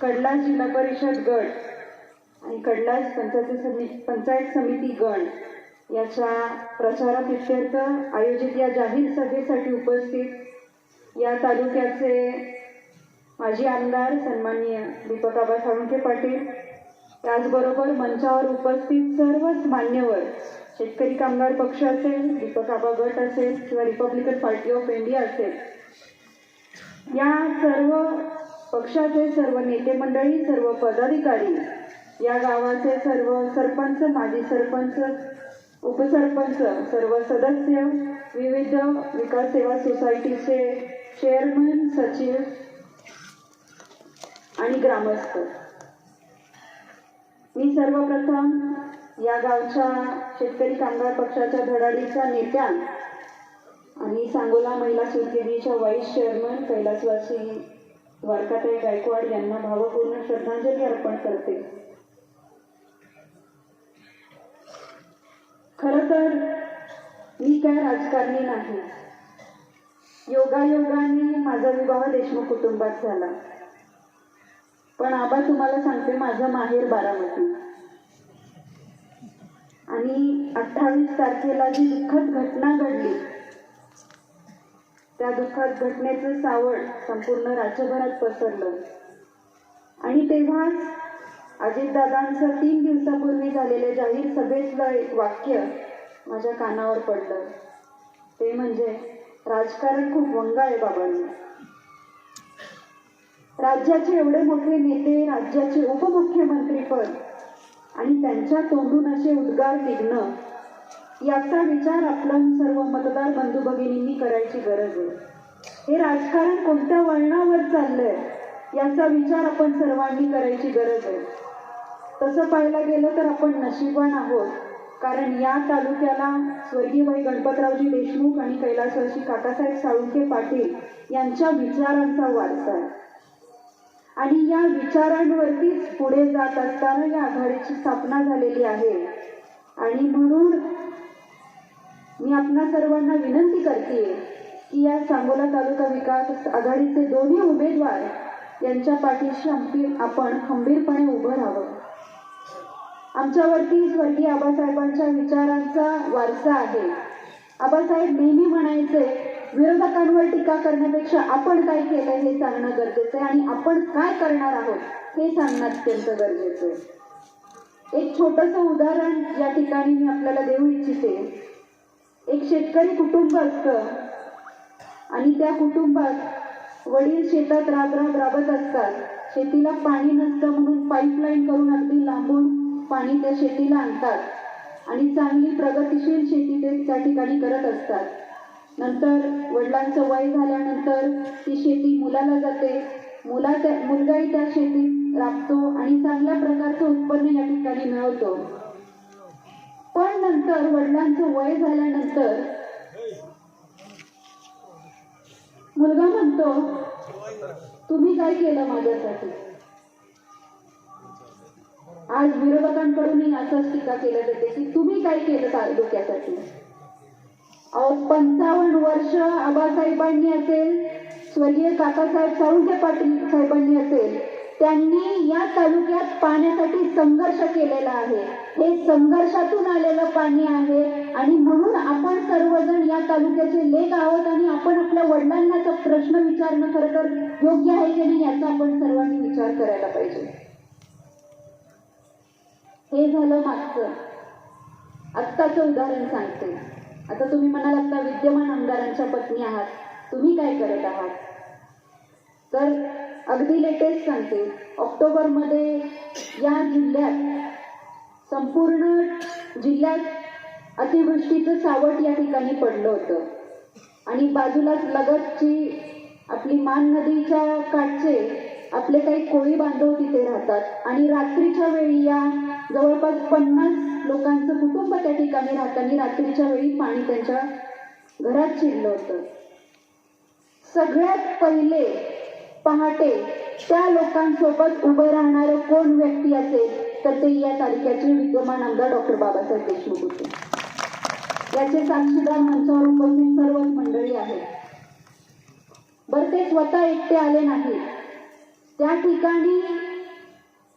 कडला जिल्हा परिषद गट आणि कडला पंचायत समिती गण याच्या प्रचाराप्रीत्यर्थ आयोजित या जाहीर सभेसाठी उपस्थित या तालुक्याचे माजी आमदार सन्माननीय दीपक आबा साळुंखे पाटील, त्याचबरोबर मंचावर उपस्थित सर्वच मान्यवर, शेतकरी कामगार पक्ष असेल, दीपक आबा गट असेल किंवा रिपब्लिकन पार्टी ऑफ इंडिया असेल, या सर्व पक्षाचे सर्व नेते मंडळी, सर्व पदाधिकारी, या गावाचे सर्व सरपंच, माजी सरपंच, उपसरपंच, सर्व सदस्य, विविध विकास सेवा सोसायटीचे चेअरमन, सचिव आणि ग्रामस्थ, मी सर्वप्रथम या गावच्या शेतकरी कामगार पक्षाच्या धडाडीच्या नेत्या आणि सांगोला महिला सुरकेनीच्या व्हाईस चेअरमन कैलासवासी द्वारकाताई गायकवाड यांना भावपूर्ण श्रद्धांजली अर्पण करते. खरं तर मी काय राजकारणी नाही. योगायोगाने माझा विवाह देशमुख कुटुंबात झाला. पण आबा तुम्हाला सांगते, माझं माहेर बारामती आणि 28 तारखेला जी दुःखद घटना घडली, त्या दुःखद घटनेचं सावट संपूर्ण राज्यभरात पसरलं. आणि तेव्हाच अजितदादांचं 3 दिवसापूर्वी झालेल्या जाहीर सभेतलं एक वाक्य माझ्या कानावर पडलं. ते म्हणजे, राजकारण खूप वंगा आहे बाबांनी. राज्याचे एवढे मोठे नेते, राज्याचे उपमुख्यमंत्रीपद आणि त्यांच्या तोंडून असे उद्गार निघणं, याचा विचार आपण सर्व मतदार बंधू भगिनींनी करायची गरज आहे. हे राजकारण कोणत्या वळणावर चाललंय याचा विचार आपण सर्वांनी करायची गरज आहे. तसं पाहायला गेलं तर आपण नशीबवान आहोत, कारण या तालुक्याला स्वर्गीय भाई गणपतरावजी देशमुख आणि कैलासवासी काकासाहेब साळुंखे पाटील यांच्या विचारांचा वारसा आहे. आणि या विचारांवरतीच पुढे जात असताना या आघाडीची स्थापना झालेली आहे. आणि म्हणून मी आपणा सर्वांना विनंती करते की या सांगोला तालुका विकास आघाडीचे दोन्ही उमेदवार यांच्या पाठीशी आपण खंबीरपणे उभं राहावं. आमच्यावरती स्वर्गीय आबासाहेबांच्या विचारांचा वारसा आहे. आबासाहेब नेहमी म्हणायचे, विरोधकांवर टीका करण्यापेक्षा आपण काय केलं हे सांगणं गरजेचं आहे आणि आपण काय करणार आहोत हे सांगणं अत्यंत गरजेचं आहे. एक छोटंसं उदाहरण या ठिकाणी मी आपल्याला देऊ इच्छिते. एक शेतकरी कुटुंब असतं आणि त्या कुटुंबात वडील शेतात राबत असतात. शेतीला पाणी नसतं म्हणून पाईपलाईन करून अगदी लांबून पाणी त्या शेतीला आणतात आणि चांगली प्रगतिशील शेती ते त्या ठिकाणी करत असतात. नंतर वडिलांचं वय झाल्यानंतर ती शेती मुलाला जाते. मुलगाही त्या शेतीत राबतो आणि चांगल्या प्रकारचं उत्पन्न या ठिकाणी मिळवतो. पण नंतर वडिलांचं वय झाल्यानंतर मुलगा म्हणतो, तुम्ही काय केलं माझ्यासाठी? आज विरोधकांकडूनही असंच टीका केली जाते की तुम्ही काय केलं तालुक्यासाठी? 55 वर्ष आबासाहेबांनी असेल, स्वर्गीय काकासाहेब साळुंखे पाटील साहेबांनी असेल, त्यांनी या तालुक्यात पाण्यासाठी संघर्ष केलेला आहे. हे संघर्षातून आलेलं पाणी आहे आणि म्हणून आपण सर्वजण या तालुक्याचे लेख आहोत आणि आपण आपल्या वडिलांना तो प्रश्न विचारणं खरं तर योग्य आहे की नाही याचा आपण सर्वांनी विचार करायला पाहिजे. हे झालं मागचं. आत्ताचं उदाहरण सांगते. आता तुम्ही म्हणाल, आता विद्यमान आमदारांच्या पत्नी आहात, तुम्ही काय करत आहात? तर अगदी लेटेस्ट सांगते. ऑक्टोबरमध्ये या जिल्ह्यात, संपूर्ण जिल्ह्यात अतिवृष्टीचं सावट या ठिकाणी पडलं होतं आणि बाजूलाच लगतची आपली मान नदीच्या काठचे आपले काही कोळी बांधव तिथे राहतात आणि रात्रीच्या वेळी या जवळपास 50 लोकांचं कुटुंब त्या ठिकाणी राहताना रात्रीच्या वेळी पाणी त्यांच्या घरात शिरलं होतं. सगळ्यात पहिले पहाटे त्या लोकांसोबत उभं राहणारं कोण व्यक्ती असेल तर ते या तालुक्याचे विद्यमान आमदार डॉक्टर बाबासाहेब देशमुख होते. याचे साक्षीदार मंचावर उपस्थित सर्वच मंडळी आहेत. बरं, ते स्वतः एकटे आले नाहीत. त्या ठिकाणी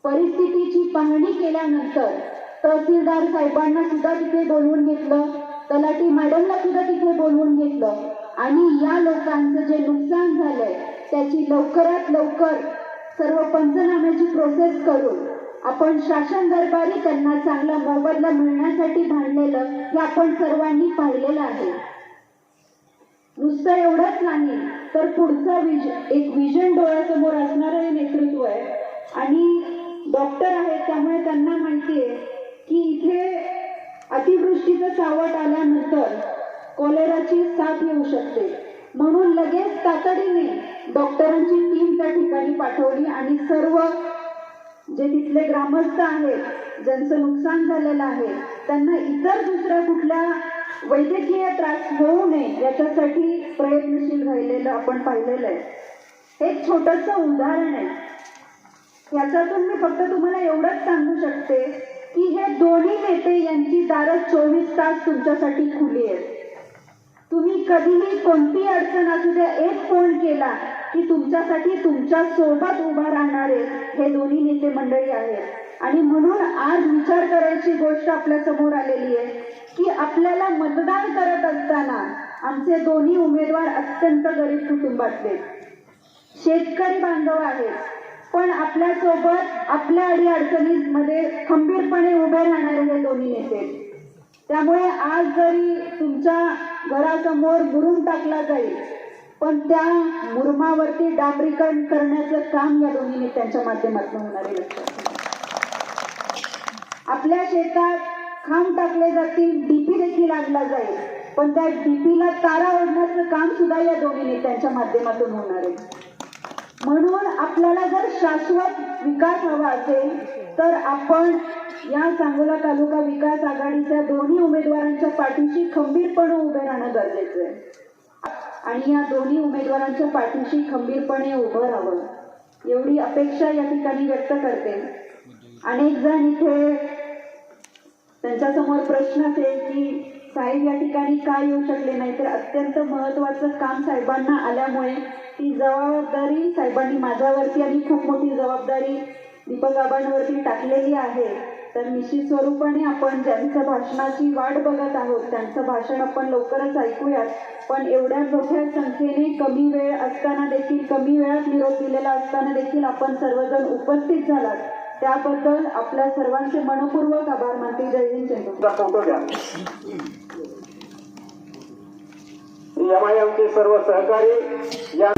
परिस्थितीची पाहणी केल्यानंतर तहसीलदार साहेबांना सुद्धा तिथे बोलवून घेतलं, तलाठी मॅडमला सुद्धा तिथे बोलवून घेतलं आणि या लोकांचं जे नुकसान झालंय त्याची लवकरात लवकर सर्व पंचनाम्याची प्रोसेस करून आपण शासन दरबारी त्यांना चांगला मोबदला मिळण्यासाठी भांडलेलं हे आपण सर्वांनी पाहिलेलं आहे. नुसतं एवढंच नाही तर पुढचा एक विजन डोळ्यासमोर असणारं हे नेतृत्व आहे आणि डॉक्टर आहेत त्यामुळे त्यांना माहिती आहे की इथे अतिवृष्टीचं सावट आल्यानंतर कॉलेराची साथ येऊ शकते, म्हणून लगेच तातडीने डॉक्टरांची टीम त्या ठिकाणी पाठवली आणि सर्व जे तिथले ग्रामस्थ आहेत ज्यांचं नुकसान झालेलं आहे त्यांना इतर दुसऱ्या कुठल्या वैद्यकीय त्रास होऊ नये याच्यासाठी प्रयत्नशील राहिलेलं आपण पाहिलेलं आहे. एक छोटंसं उदाहरण आहे, याच्यातून मी फक्त तुम्हाला एवढंच सांगू शकते की हे दोन्ही नेते यांची दारं 24 तास तुमच्यासाठी खुली आहेत. तुम्ही कधीही कोणती अडचण असू द्या, एक फोन केला की तुमच्यासाठी तुमच्या सोबत उभा राहणारे हे दोन्ही नेते मंडळी आहेत. आणि म्हणून आज विचार करायची गोष्ट आपल्या समोर आलेली आहे की आपल्याला मतदान करत असताना आमचे दोन्ही उमेदवार अत्यंत गरीब कुटुंबातले शेतकरी बांधव आहेत, पण आपल्या सोबत आपल्या अडीअडचणींमध्ये खंबीरपणे उभे राहणारे हे दोन्ही नेते. त्यामुळे आज जरी तुमच्या घरासमोर मुरुम टाकला जाईल पण त्या मुरुमावरती डांबरीकरण करण्याचं काम या दोन्ही नेत्यांच्या माध्यमातून होणार आहे. आपल्या शेतात खांब टाकले जातील, डीपी देखील लागला जाईल, पण त्या डीपीला तारा ओढण्याचं काम सुद्धा या दोन्ही नेत्यांच्या माध्यमातून होणार आहे. म्हणून आपल्याला जर शाश्वत विकास हवा असेल तर आपण या सांगोला तालुका विकास आघाडीच्या दोन्ही उमेदवारांच्या पाठीशी खंबीरपणे उभे राहणं गरजेचं आहे आणि या दोन्ही उमेदवारांच्या पाठीशी खंबीरपणे उभं राहावं एवढी अपेक्षा या ठिकाणी व्यक्त करते. अनेक जण इथे त्यांच्यासमोर प्रश्न असेल की साहेब या ठिकाणी का येऊ शकले नाही, तर अत्यंत महत्वाचं काम साहेबांना आल्यामुळे ती जबाबदारी साहेबांनी माझ्यावरती आणि खूप मोठी जबाबदारी दीपक आबांवरती टाकलेली आहे. तर निश्चित स्वरूपाने आपण ज्यांच्या भाषणाची वाट बघत आहोत त्यांचं भाषण आपण लवकरच ऐकूयात. पण एवढ्या मोठ्या संख्येने कमी वेळ असताना देखील, कमी वेळात निरोप दिलेला असताना देखील आपण सर्वजण उपस्थित झालात त्याबद्दल आपल्या सर्वांचे मनपूर्वक आभार मानते. जय हिंद, जय आमचे सर्व सहकारी या